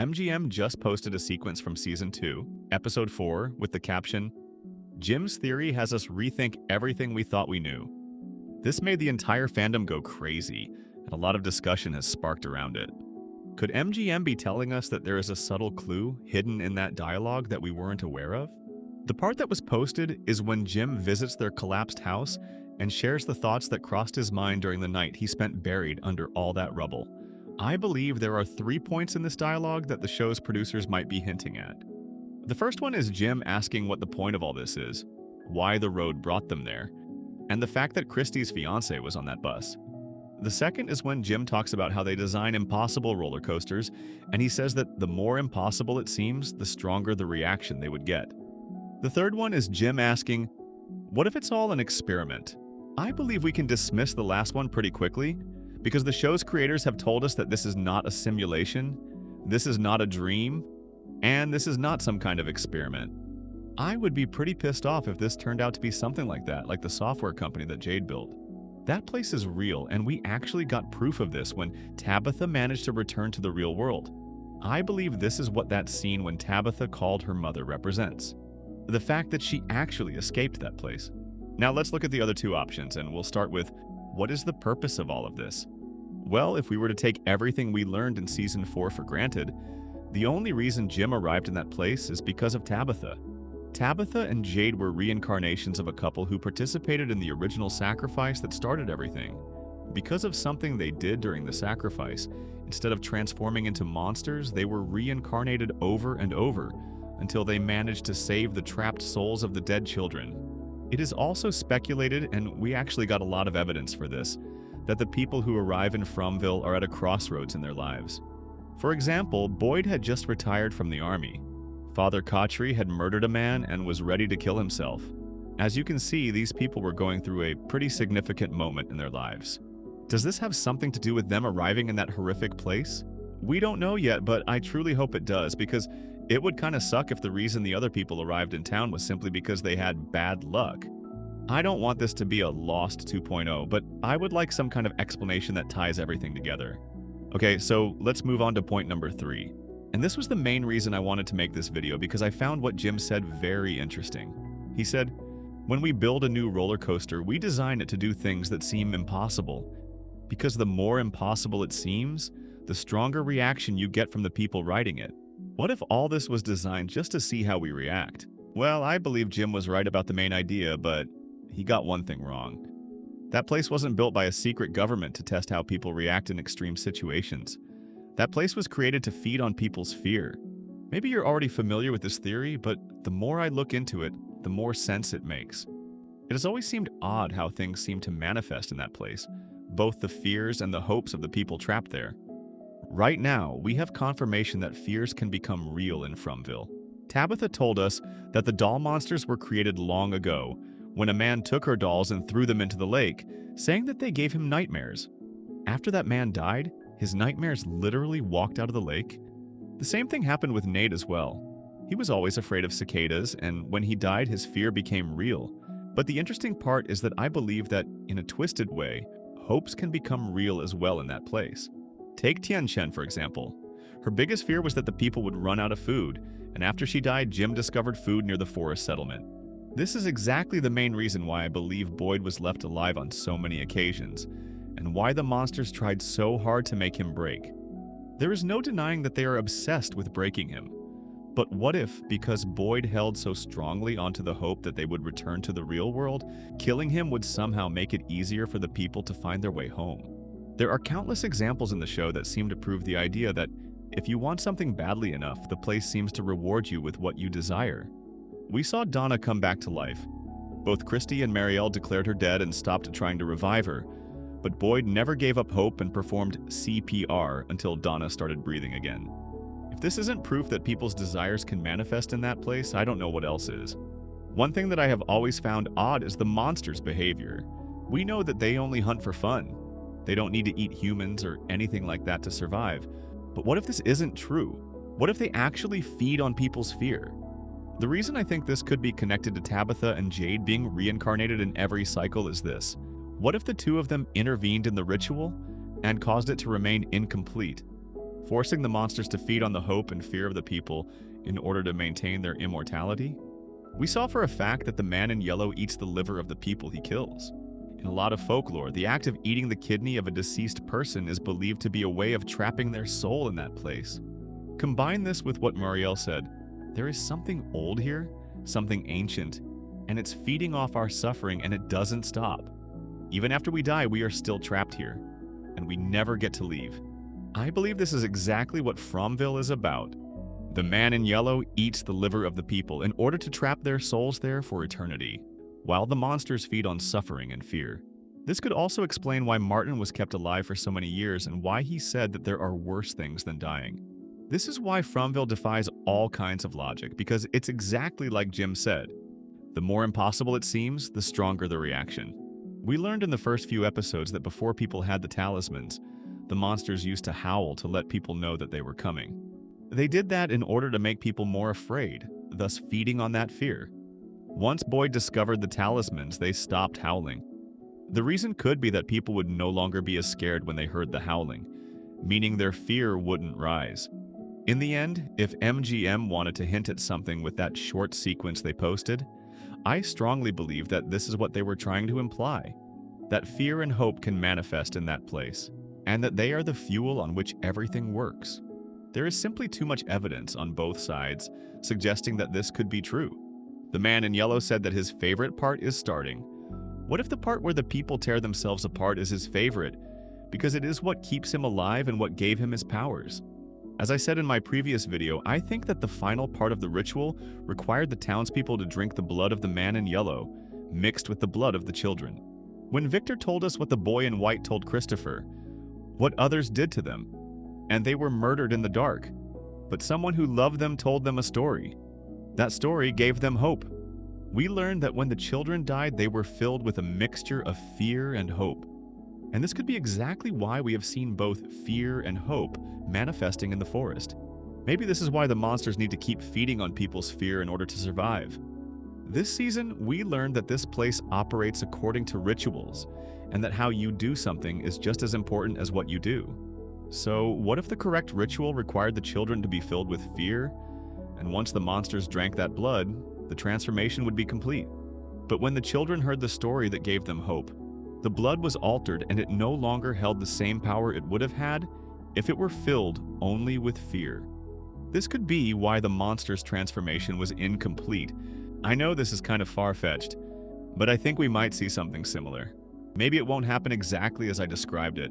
MGM just posted a sequence from Season 2, Episode 4, with the caption, "Jim's theory has us rethink everything we thought we knew." This made the entire fandom go crazy, and a lot of discussion has sparked around it. Could MGM be telling us that there is a subtle clue hidden in that dialogue that we weren't aware of? The part that was posted is when Jim visits their collapsed house and shares the thoughts that crossed his mind during the night he spent buried under all that rubble. I believe there are 3 points in this dialogue that the show's producers might be hinting at. The first one is Jim asking what the point of all this is, why the road brought them there, and the fact that Christie's fiancé was on that bus. The second is when Jim talks about how they design impossible roller coasters, and he says that the more impossible it seems, the stronger the reaction they would get. The third one is Jim asking, what if it's all an experiment? I believe we can dismiss the last one pretty quickly, because the show's creators have told us that this is not a simulation, this is not a dream, and this is not some kind of experiment. I would be pretty pissed off if this turned out to be something like that, like the software company that Jade built. That place is real, and we actually got proof of this when Tabitha managed to return to the real world. I believe this is what that scene when Tabitha called her mother represents. The fact that she actually escaped that place. Now let's look at the other two options, and we'll start with, what is the purpose of all of this? Well, if we were to take everything we learned in Season 4 for granted, the only reason Jim arrived in that place is because of Tabitha. Tabitha and Jade were reincarnations of a couple who participated in the original sacrifice that started everything. Because of something they did during the sacrifice, instead of transforming into monsters, they were reincarnated over and over until they managed to save the trapped souls of the dead children. It is also speculated, and we actually got a lot of evidence for this, that the people who arrive in Fromville are at a crossroads in their lives. For example, Boyd had just retired from the army. Father Kotri had murdered a man and was ready to kill himself. As you can see, these people were going through a pretty significant moment in their lives. Does this have something to do with them arriving in that horrific place? We don't know yet, but I truly hope it does, because it would kind of suck if the reason the other people arrived in town was simply because they had bad luck. I don't want this to be a Lost 2.0, but I would like some kind of explanation that ties everything together. Okay, so let's move on to point number 3. And this was the main reason I wanted to make this video, because I found what Jim said very interesting. He said, when we build a new roller coaster, we design it to do things that seem impossible. Because the more impossible it seems, the stronger reaction you get from the people riding it. What if all this was designed just to see how we react? Well, I believe Jim was right about the main idea, but he got one thing wrong. That place wasn't built by a secret government to test how people react in extreme situations. That place was created to feed on people's fear. Maybe you're already familiar with this theory, but the more I look into it, the more sense it makes. It has always seemed odd how things seem to manifest in that place, both the fears and the hopes of the people trapped there. Right now, we have confirmation that fears can become real in Fromville. Tabitha told us that the doll monsters were created long ago, when a man took her dolls and threw them into the lake, saying that they gave him nightmares. After that man died, his nightmares literally walked out of the lake. The same thing happened with Nate as well. He was always afraid of cicadas, and when he died, his fear became real. But the interesting part is that I believe that, in a twisted way, hopes can become real as well in that place. Take Tian Chen, for example. Her biggest fear was that the people would run out of food, and after she died, Jim discovered food near the forest settlement. This is exactly the main reason why I believe Boyd was left alive on so many occasions, and why the monsters tried so hard to make him break. There is no denying that they are obsessed with breaking him. But what if, because Boyd held so strongly onto the hope that they would return to the real world, killing him would somehow make it easier for the people to find their way home? There are countless examples in the show that seem to prove the idea that if you want something badly enough, the place seems to reward you with what you desire. We saw Donna come back to life. Both Christy and Marielle declared her dead and stopped trying to revive her, but Boyd never gave up hope and performed CPR until Donna started breathing again. If this isn't proof that people's desires can manifest in that place, I don't know what else is. One thing that I have always found odd is the monsters' behavior. We know that they only hunt for fun. They don't need to eat humans or anything like that to survive. But what if this isn't true? What if they actually feed on people's fear? The reason I think this could be connected to Tabitha and Jade being reincarnated in every cycle is this. What if the two of them intervened in the ritual and caused it to remain incomplete? forcing the monsters to feed on the hope and fear of the people in order to maintain their immortality? We saw for a fact that the man in yellow eats the liver of the people he kills. In a lot of folklore, the act of eating the kidney of a deceased person is believed to be a way of trapping their soul in that place. Combine this with what Muriel said. There is something old here, something ancient, and it's feeding off our suffering, and it doesn't stop. Even after we die, we are still trapped here, and we never get to leave. I believe this is exactly what Fromville is about. The man in yellow eats the liver of the people in order to trap their souls there for eternity, while the monsters feed on suffering and fear. This could also explain why Martin was kept alive for so many years and why he said that there are worse things than dying. This is why Fromville defies all kinds of logic, because it's exactly like Jim said. The more impossible it seems, the stronger the reaction. We learned in the first few episodes that before people had the talismans, the monsters used to howl to let people know that they were coming. They did that in order to make people more afraid, thus feeding on that fear. Once Boyd discovered the talismans, they stopped howling. The reason could be that people would no longer be as scared when they heard the howling, meaning their fear wouldn't rise. In the end, if MGM wanted to hint at something with that short sequence they posted, I strongly believe that this is what they were trying to imply, that fear and hope can manifest in that place, and that they are the fuel on which everything works. There is simply too much evidence on both sides suggesting that this could be true. The man in yellow said that his favorite part is starting. What if the part where the people tear themselves apart is his favorite, because it is what keeps him alive and what gave him his powers? As I said in my previous video, I think that the final part of the ritual required the townspeople to drink the blood of the man in yellow, mixed with the blood of the children. When Victor told us what the boy in white told Christopher, what others did to them, and they were murdered in the dark, but someone who loved them told them a story. That story gave them hope. We learned that when the children died, they were filled with a mixture of fear and hope. And this could be exactly why we have seen both fear and hope manifesting in the forest. Maybe this is why the monsters need to keep feeding on people's fear in order to survive. This season, we learned that this place operates according to rituals, and that how you do something is just as important as what you do. So, what if the correct ritual required the children to be filled with fear, and once the monsters drank that blood, the transformation would be complete? But when the children heard the story that gave them hope, the blood was altered and it no longer held the same power it would have had if it were filled only with fear. This could be why the monster's transformation was incomplete. I know this is kind of far-fetched, but I think we might see something similar. Maybe it won't happen exactly as I described it,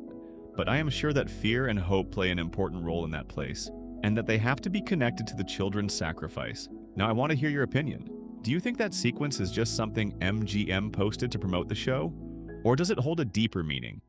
but I am sure that fear and hope play an important role in that place, and that they have to be connected to the children's sacrifice. Now, I want to hear your opinion. Do you think that sequence is just something MGM posted to promote the show? Or does it hold a deeper meaning?